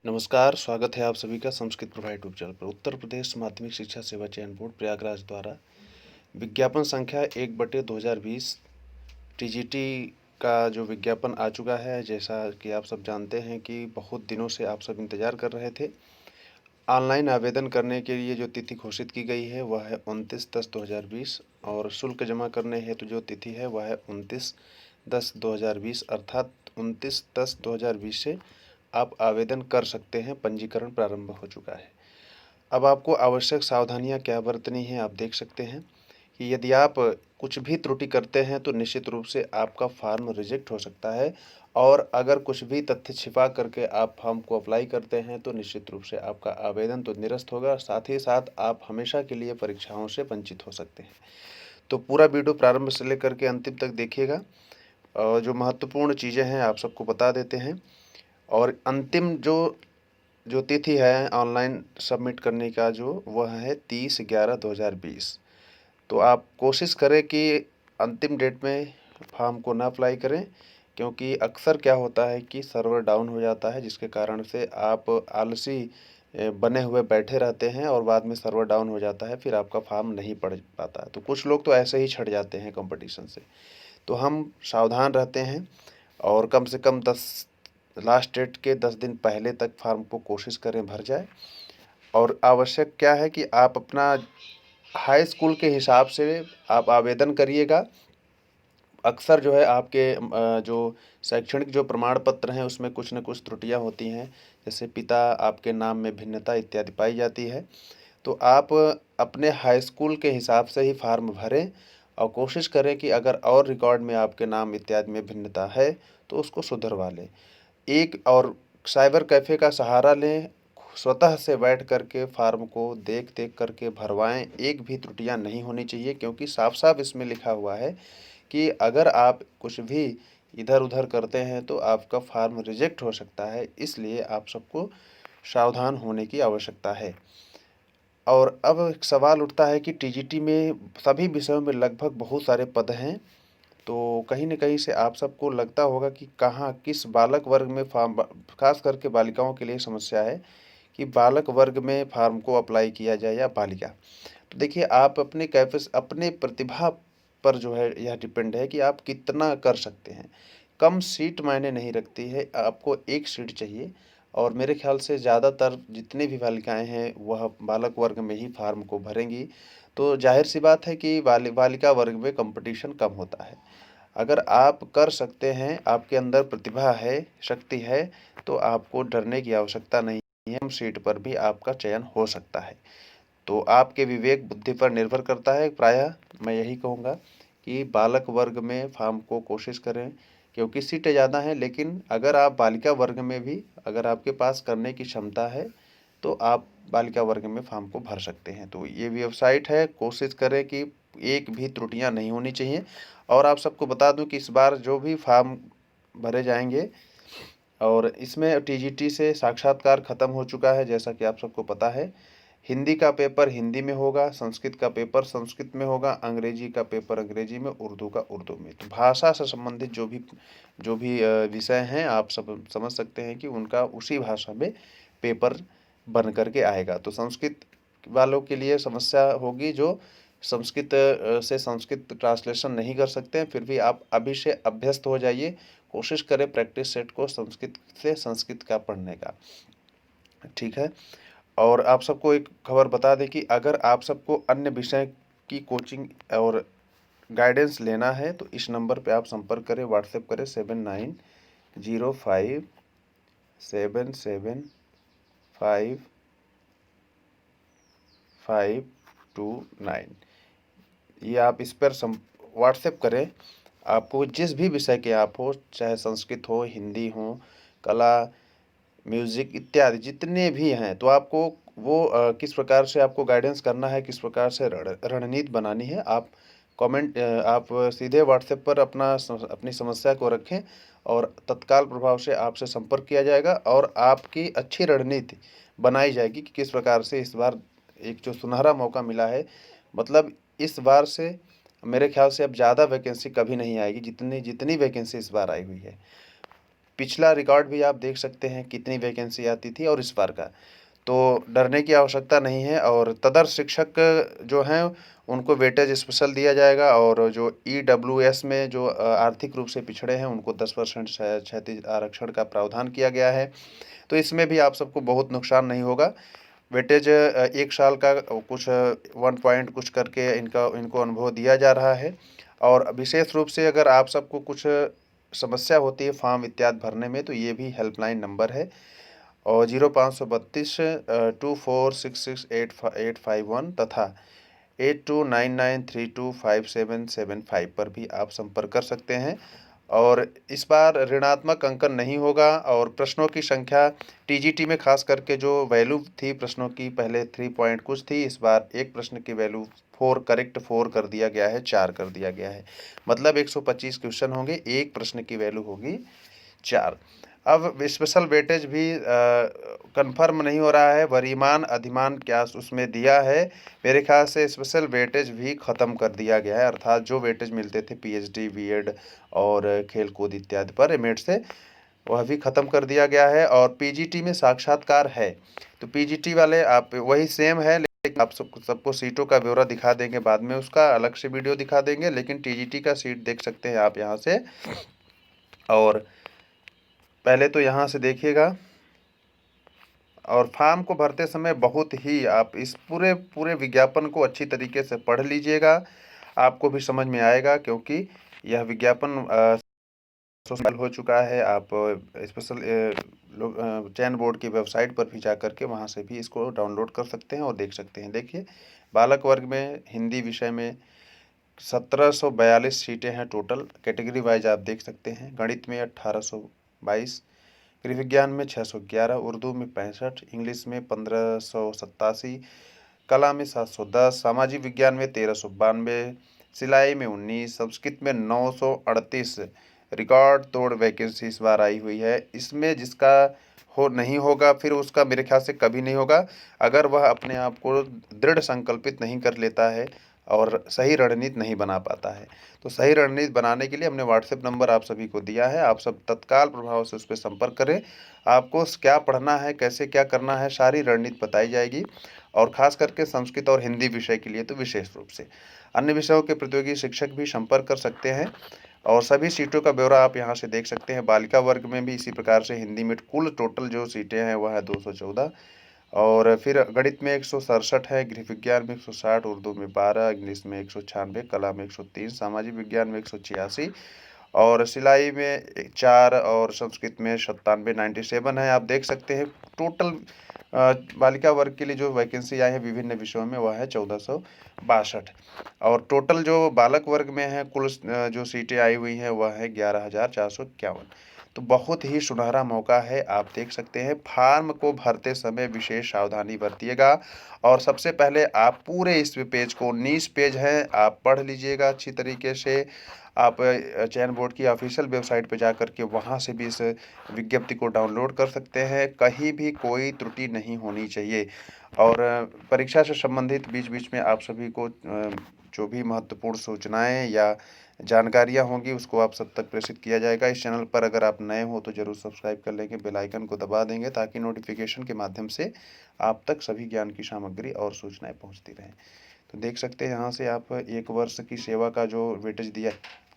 नमस्कार, स्वागत है आप सभी का संस्कृत प्रभा यूट्यूब चैनल पर। उत्तर प्रदेश माध्यमिक शिक्षा सेवा चयन बोर्ड प्रयागराज द्वारा विज्ञापन संख्या 1/2020 टीजीटी का जो विज्ञापन आ चुका है। जैसा कि आप सब जानते हैं कि बहुत दिनों से आप सब इंतज़ार कर रहे थे। ऑनलाइन आवेदन करने के लिए जो तिथि घोषित की गई है वह है 29/10/2020 और शुल्क जमा करने हेतु जो तिथि है वह है 29/10/2020 अर्थात 29/10/2020 से आप आवेदन कर सकते हैं। पंजीकरण प्रारंभ हो चुका है। अब आपको आवश्यक सावधानियां क्या बरतनी हैं आप देख सकते हैं कि यदि आप कुछ भी त्रुटि करते हैं तो निश्चित रूप से आपका फॉर्म रिजेक्ट हो सकता है, और अगर कुछ भी तथ्य छिपा करके आप फॉर्म को अप्लाई करते हैं तो निश्चित रूप से आपका आवेदन तो निरस्त होगा, साथ ही साथ आप हमेशा के लिए परीक्षाओं से वंचित हो सकते हैं। तो पूरा वीडियो प्रारंभ से लेकर के अंतिम तक देखिएगा और जो महत्वपूर्ण चीज़ें हैं आप सबको बता देते हैं। और अंतिम जो तिथि है ऑनलाइन सबमिट करने का जो वह है 30/11/2020। तो आप कोशिश करें कि अंतिम डेट में फॉर्म को ना अप्लाई करें, क्योंकि अक्सर क्या होता है कि सर्वर डाउन हो जाता है, जिसके कारण से आप आलसी बने हुए बैठे रहते हैं और बाद में सर्वर डाउन हो जाता है, फिर आपका फॉर्म नहीं पड़ पाता है। तो कुछ लोग तो ऐसे ही छट जाते हैं कंपटीशन से। तो हम सावधान रहते हैं और कम से कम 10 लास्ट डेट के 10 दिन पहले तक फॉर्म को कोशिश करें भर जाए। और आवश्यक क्या है कि आप अपना हाई स्कूल के हिसाब से आप आवेदन करिएगा। अक्सर जो है आपके जो शैक्षणिक जो प्रमाण पत्र हैं उसमें कुछ न कुछ त्रुटियां होती हैं, जैसे पिता आपके नाम में भिन्नता इत्यादि पाई जाती है। तो आप अपने हाई स्कूल के हिसाब से ही फॉर्म भरें और कोशिश करें कि अगर और रिकॉर्ड में आपके नाम इत्यादि में भिन्नता है तो उसको सुधरवा लें। एक और साइबर कैफ़े का सहारा लें, स्वतः से बैठ कर के फॉर्म को देख-देख कर के भरवाएँ, एक भी त्रुटियाँ नहीं होनी चाहिए, क्योंकि साफ-साफ इसमें लिखा हुआ है कि अगर आप कुछ भी इधर-उधर करते हैं तो आपका फॉर्म रिजेक्ट हो सकता है, इसलिए आप सबको सावधान होने की आवश्यकता है। और अब एक सवाल उठता है कि टीजीटी में सभी विषयों में लगभग बहुत सारे पद हैं, तो कहीं न कहीं से आप सबको लगता होगा कि कहाँ किस बालक वर्ग में फॉर्म ख़ास करके बालिकाओं के लिए समस्या है कि बालक वर्ग में फॉर्म को अप्लाई किया जाए या बालिका। तो देखिए, आप अपने अपने प्रतिभा पर जो है यह डिपेंड है कि आप कितना कर सकते हैं। कम सीट मायने नहीं रखती है, आपको 1 सीट चाहिए और मेरे ख़्याल से ज़्यादातर जितनी भी बालिकाएँ हैं वह बालक वर्ग में ही फॉर्म को भरेंगी। तो ज़ाहिर-सी बात है कि बालिका वर्ग में कॉम्पिटिशन कम होता है। अगर आप कर सकते हैं, आपके अंदर प्रतिभा है, शक्ति है, तो आपको डरने की आवश्यकता नहीं है, कम सीट पर भी आपका चयन हो सकता है। तो आपके विवेक बुद्धि पर निर्भर करता है। प्रायः मैं यही कहूँगा कि बालक वर्ग में फॉर्म को कोशिश करें, क्योंकि सीटें ज़्यादा हैं, लेकिन अगर आप बालिका वर्ग में भी अगर आपके पास करने की क्षमता है, तो आप बालिका वर्ग में फॉर्म को भर सकते हैं। तो ये वेबसाइट है, कोशिश करें कि एक भी त्रुटियाँ नहीं होनी चाहिए। और आप सबको बता दूँ कि इस बार जो भी फॉर्म भरे जाएँगे, और इसमें टीजीटी से साक्षात्कार खत्म हो चुका है, जैसा कि आप सबको पता है। हिंदी का पेपर हिंदी में होगा, संस्कृत का पेपर संस्कृत में होगा, अंग्रेजी का पेपर अंग्रेजी में, उर्दू का उर्दू में। तो भाषा से संबंधित जो भी विषय हैं आप सब समझ सकते हैं कि उनका उसी भाषा में पेपर बन कर के आएगा। तो संस्कृत वालों के लिए समस्या होगी जो संस्कृत से संस्कृत ट्रांसलेशन नहीं कर सकते हैं, फिर भी आप अभी से अभ्यस्त हो जाइए। कोशिश करें प्रैक्टिस सेट को संस्कृत से संस्कृत का पढ़ने का, ठीक है। और आप सबको एक खबर बता दें कि अगर आप सबको अन्य विषय की कोचिंग और गाइडेंस लेना है तो इस नंबर पे आप संपर्क करें, व्हाट्सएप करें 7905775529। ये आप इस पर व्हाट्सएप करें। आपको जिस भी विषय के आप हो, चाहे संस्कृत हो, हिंदी हो, कला, म्यूज़िक इत्यादि जितने भी हैं, तो आपको वो किस प्रकार से आपको गाइडेंस करना है, किस प्रकार से रणनीति बनानी है, आप सीधे व्हाट्सएप पर अपनी समस्या को रखें और तत्काल प्रभाव से आपसे संपर्क किया जाएगा और आपकी अच्छी रणनीति बनाई जाएगी कि किस प्रकार से इस बार एक जो सुनहरा मौका मिला है, मतलब इस बार से मेरे ख्याल से अब ज़्यादा वैकेंसी कभी नहीं आएगी, जितनी जितनी वैकेंसी इस बार आई हुई है। पिछला रिकॉर्ड भी आप देख सकते हैं कितनी वैकेंसी आती थी और इस बार का। तो डरने की आवश्यकता नहीं है और तदर्थ शिक्षक जो हैं उनको वेटेज स्पेशल दिया जाएगा और जो ईडब्ल्यूएस में जो आर्थिक रूप से पिछड़े हैं उनको 10% क्षैतिज आरक्षण का प्रावधान किया गया है। तो इसमें भी आप सबको बहुत नुकसान नहीं होगा। वेटेज 1 साल का कुछ 1 पॉइंट कुछ करके इनको अनुभव दिया जा रहा है। और विशेष रूप से अगर आप सबको कुछ समस्या होती है फॉर्म इत्यादि भरने में तो ये भी हेल्पलाइन नंबर है और 0532 24668851 तथा 8299325775 पर भी आप संपर्क कर सकते हैं। और इस बार ऋणात्मक अंकन नहीं होगा और प्रश्नों की संख्या टीजीटी में खास करके जो वैल्यू थी प्रश्नों की पहले 3 पॉइंट कुछ थी, इस बार एक प्रश्न की वैल्यू 4 कर दिया गया है, 4 कर दिया गया है। मतलब 125 क्वेश्चन होंगे, एक प्रश्न की वैल्यू होगी 4। अब स्पेशल वेटेज भी कंफर्म नहीं हो रहा है, वरीमान अधिमान क्या उसमें दिया है। मेरे ख्याल से स्पेशल वेटेज भी ख़त्म कर दिया गया है, अर्थात जो वेटेज मिलते थे पीएचडी, बीएड और खेल कूद इत्यादि पर एमएड से, वह भी ख़त्म कर दिया गया है। और पीजीटी में साक्षात्कार है, तो पीजीटी वाले आप वही सेम है, लेकिन आप सबको सीटों का ब्यौरा दिखा देंगे बाद में, उसका अलग से वीडियो दिखा देंगे। लेकिन टीजीटी का सीट देख सकते हैं आप यहाँ से। और पहले तो यहाँ से देखिएगा और फॉर्म को भरते समय बहुत ही आप इस पूरे विज्ञापन को अच्छी तरीके से पढ़ लीजिएगा, आपको भी समझ में आएगा क्योंकि यह विज्ञापन सोशल हो चुका है। आप स्पेशल चयन बोर्ड की वेबसाइट पर भी जा करके वहाँ से भी इसको डाउनलोड कर सकते हैं और देख सकते हैं। देखिए, बालक वर्ग में हिंदी विषय में 1742 सीटें हैं टोटल, कैटेगरी वाइज आप देख सकते हैं। गणित में 1822, गृह विज्ञान में 611, उर्दू में 65, इंग्लिश में 1587, कला में 710, सामाजिक विज्ञान में 1392, सिलाई में 19, संस्कृत में 938 रिकॉर्ड तोड़ वैकेंसी इस बार आई हुई है। इसमें जिसका हो नहीं होगा फिर उसका मेरे ख्याल से कभी नहीं होगा, अगर वह अपने आप को दृढ़ संकल्पित नहीं कर लेता है और सही रणनीति नहीं बना पाता है। तो सही रणनीति बनाने के लिए हमने व्हाट्सएप नंबर आप सभी को दिया है, आप सब तत्काल प्रभाव से उस पर संपर्क करें। आपको क्या पढ़ना है, कैसे क्या करना है, सारी रणनीति बताई जाएगी और ख़ास करके संस्कृत और हिंदी विषय के लिए तो विशेष रूप से। अन्य विषयों के प्रतियोगी शिक्षक भी संपर्क कर सकते हैं और सभी सीटों का ब्यौरा आप यहाँ से देख सकते हैं। बालिका वर्ग में भी इसी प्रकार से हिंदी में कुल टोटल जो सीटें हैं वह है 214 और फिर गणित में 167 है, गृह विज्ञान में 160, उर्दू में 12, इंग्लिश में 196, कला में 103, सामाजिक विज्ञान में 186 और सिलाई में 4 और संस्कृत में 97 97 है। आप देख सकते हैं टोटल बालिका वर्ग के लिए जो वैकेंसी आई है विभिन्न विषयों में वह है 1462 और टोटल जो बालक वर्ग में है कुल जो सीटें आई हुई हैं वह है 11,451। तो बहुत ही सुनहरा मौका है, आप देख सकते हैं। फार्म को भरते समय विशेष सावधानी बरतिएगा और सबसे पहले आप पूरे इस पेज को 19 पेज हैं, आप पढ़ लीजिएगा अच्छी तरीके से। आप चयन बोर्ड की ऑफिशियल वेबसाइट पर जा कर के वहाँ से भी इस विज्ञप्ति को डाउनलोड कर सकते हैं, कहीं भी कोई त्रुटि नहीं होनी चाहिए। और परीक्षा से संबंधित बीच बीच में आप सभी को जो भी महत्वपूर्ण सूचनाएं या जानकारियां होंगी उसको आप सब तक प्रेषित किया जाएगा। इस चैनल पर अगर आप नए हो तो ज़रूर सब्सक्राइब कर लेंगे, बेल आइकन को दबा देंगे ताकि नोटिफिकेशन के माध्यम से आप तक सभी ज्ञान की सामग्री और सूचनाएं पहुंचती रहें। तो देख सकते हैं यहाँ से आप 1 वर्ष की सेवा का जो वेटेज दिया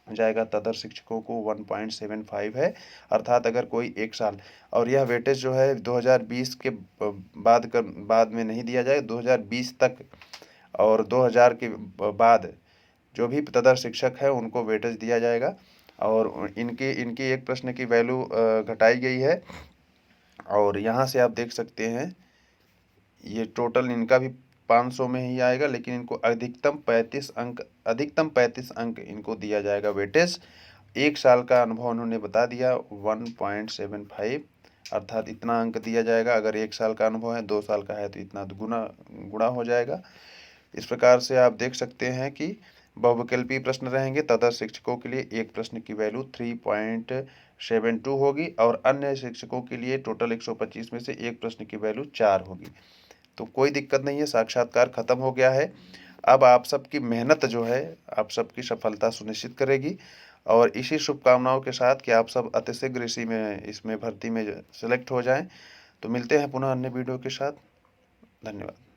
जाएगा तदर्थ शिक्षकों को 1.75 है, अर्थात अगर कोई 1 साल, और यह वेटेज जो है 2020 के बाद में नहीं दिया जाएगा, 2020 तक और 2000 के बाद जो भी तदर्थ शिक्षक है उनको वेटेज दिया जाएगा। और इनकी एक प्रश्न की वैल्यू घटाई गई है और यहाँ से आप देख सकते हैं ये टोटल इनका भी 500 में ही आएगा, लेकिन इनको अधिकतम 35 अंक इनको दिया जाएगा वेटेज। 1 साल का अनुभव उन्होंने बता दिया 1.75, अर्थात इतना अंक दिया जाएगा। अगर 1 साल का अनुभव है, 2 साल का है तो इतना गुना हो जाएगा। इस प्रकार से आप देख सकते हैं कि बहुविकल्पीय प्रश्न रहेंगे। तदर्थ शिक्षकों के लिए एक प्रश्न की वैल्यू 3.72 होगी और अन्य शिक्षकों के लिए टोटल 125 में से एक प्रश्न की वैल्यू 4 होगी। तो कोई दिक्कत नहीं है, साक्षात्कार खत्म हो गया है। अब आप सबकी मेहनत जो है आप सबकी सफलता सुनिश्चित करेगी और इसी शुभकामनाओं के साथ कि आप सब अतिशीघ्र इसमें भर्ती में सेलेक्ट हो जाएं। तो मिलते हैं पुनः अन्य वीडियो के साथ। धन्यवाद।